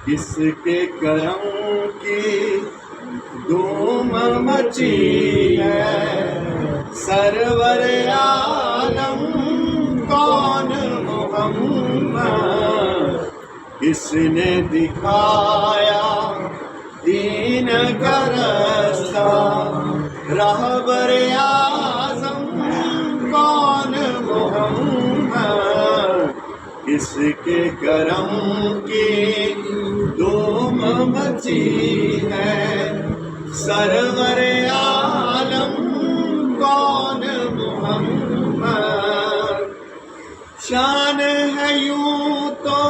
کس کے کرم کی دھوم مچی ہے، سرور عالم کون محمد، کس نے دکھایا دین کا راستہ، رہبر اعظم کون محمد، کس کے کرم کی دھوم مچی ہے، سرور عالم کون محمد، شان ہے یوں تو